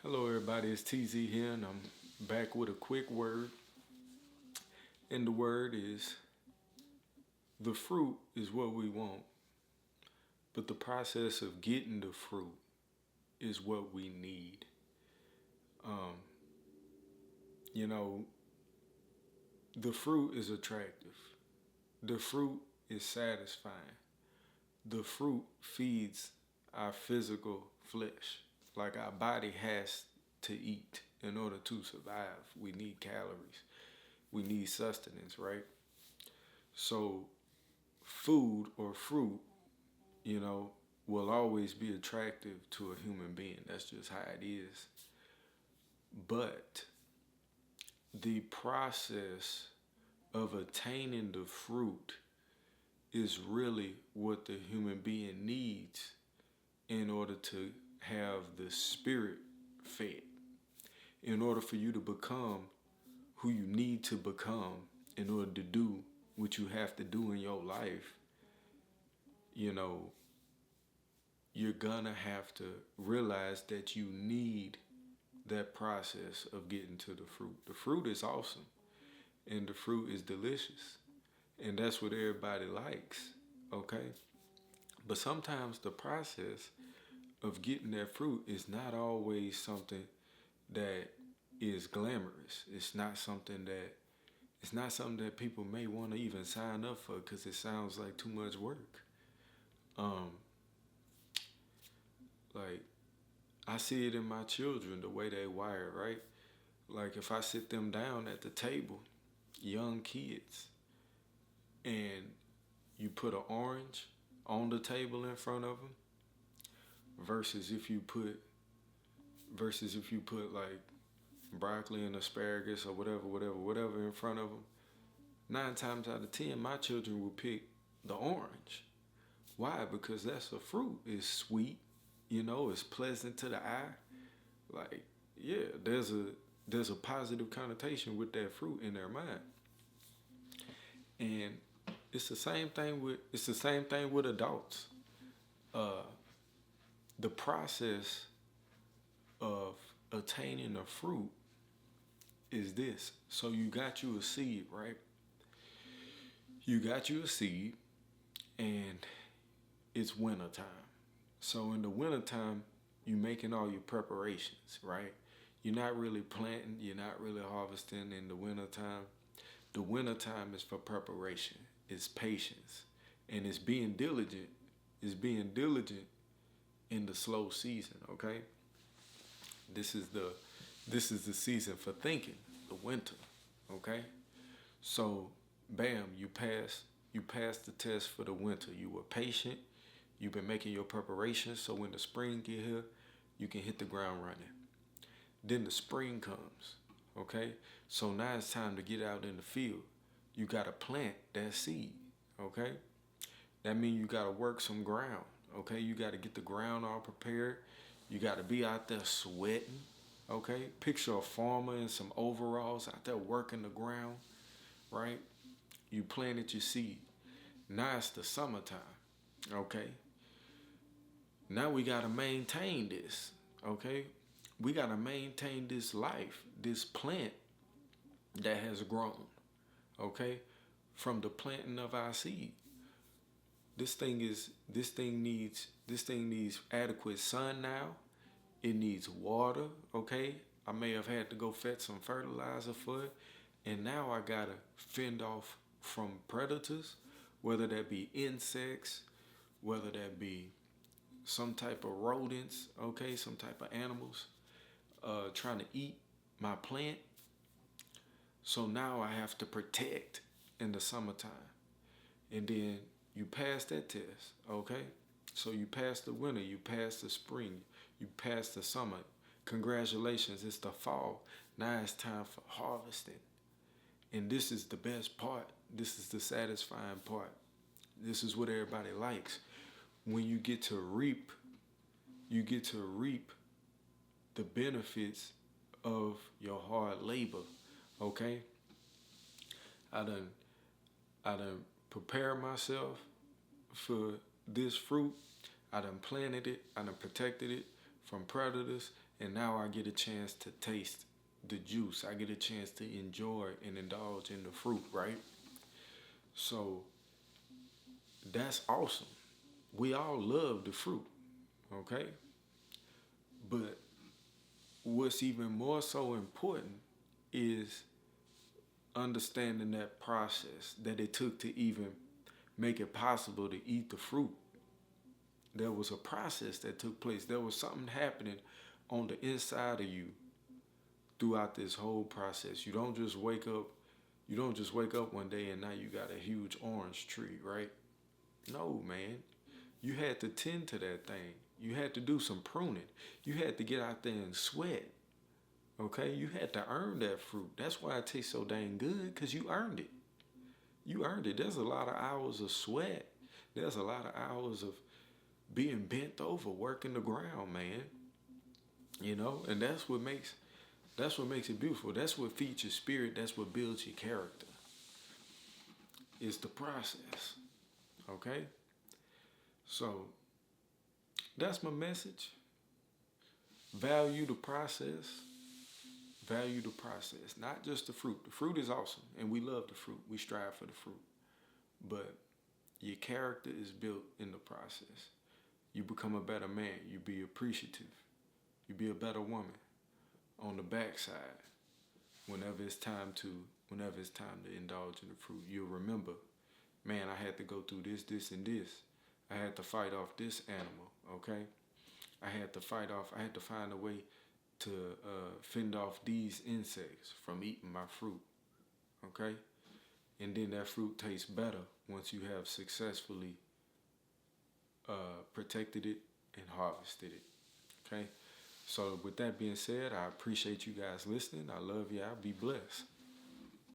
Hello, everybody. It's TZ here, and I'm back with a quick word. And the word is the fruit is what we want, but the process of getting the fruit is what we need. Um, you know, the fruit is attractive, the fruit is satisfying, the fruit feeds our physical flesh. Like our body has to eat in order to survive. We need calories, we need sustenance, right? So food or fruit, you know, will always be attractive to a human being. That's just how it is. But the process of attaining the fruit is really what the human being needs in order to have the spirit fed. In order for you to become who you need to become, in order to do what you have to do in your life, you know, you're gonna have to realize that you need that process of getting to the fruit. The fruit is awesome and the fruit is delicious. And that's what everybody likes, okay? But sometimes the process of getting that fruit is not always something that is glamorous. It's not something that people may want to even sign up for because it sounds like too much work. Um, like I see it in my children, the way they wire, right? Like if I sit them down at the table, young kids, and you put an orange on the table in front of them, versus if you put like broccoli and asparagus or whatever in front of them, 9 times out of 10, my children will pick the orange. Why? Because that's a fruit. It's sweet, it's pleasant to the eye. Like, yeah, there's a positive connotation with that fruit in their mind. And it's the same thing with adults. Uh, the process of attaining a fruit is this. So you got you a seed, right? You got you a seed, and it's winter time. So in the wintertime, you making all your preparations, right? You're not really planting, you're not really harvesting in the wintertime. The wintertime is for preparation, it's patience, and it's being diligent. It's being diligent in the slow season, okay? This is the this is the season for thinking, the winter, okay? So bam, you passed the test for the winter. You were patient, you've been making your preparations so when the spring get here, you can hit the ground running. Then the spring comes, okay? So now it's time to get out in the field. You gotta plant that seed, okay? That means you gotta work some ground, okay? You gotta get the ground all prepared. You gotta be out there sweating, okay? Picture a farmer in some overalls out there working the ground, right? You planted your seed. Now it's the summertime, okay? Now we gotta maintain this, okay? We gotta maintain this life, this plant that has grown, okay? From the planting of our seed. This thing needs adequate sun now. It needs water, okay? I may have had to go fetch some fertilizer for it. And now I gotta fend off from predators, whether that be insects, whether that be some type of rodents, okay, some type of animals trying to eat my plant. So now I have to protect in the summertime. And then you pass that test, okay? So you pass the winter, you pass the spring, you pass the summer. Congratulations, it's the fall. Now it's time for harvesting. And this is the best part. This is the satisfying part. This is what everybody likes. When you get to reap the benefits of your hard labor. Okay? I done I done prepared myself for this fruit. I done planted it. I done protected it from predators. And now I get a chance to taste the juice. I get a chance to enjoy and indulge in the fruit, right? So that's awesome. We all love the fruit, okay? But what's even more so important is understanding that process that it took to even make it possible to eat the fruit. There was a process that took place. There was something happening on the inside of you throughout this whole process. You don't just wake up one day and now you got a huge orange tree, right? No, man. You had to tend to that thing. You had to do some pruning. You had to get out there and sweat. Okay? You had to earn that fruit. That's why it tastes so dang good, because you earned it. You earned it. There's a lot of hours of sweat. There's a lot of hours of being bent over, working the ground, man. And that's what makes it beautiful. That's what feeds your spirit. That's what builds your character. It's the process. Okay? So that's my message. Value the process. Value the process. Not just the fruit. The fruit is awesome. And we love the fruit. We strive for the fruit. But your character is built in the process. You become a better man. You be appreciative. You be a better woman on the backside. Whenever it's time to indulge in the fruit, you'll remember, man, I had to go through this, and this. I had to fight off this animal, okay? I had to find a way to fend off these insects from eating my fruit, okay? And then that fruit tastes better once you have successfully protected it and harvested it, okay? So with that being said, I appreciate you guys listening. I love y'all. Be blessed.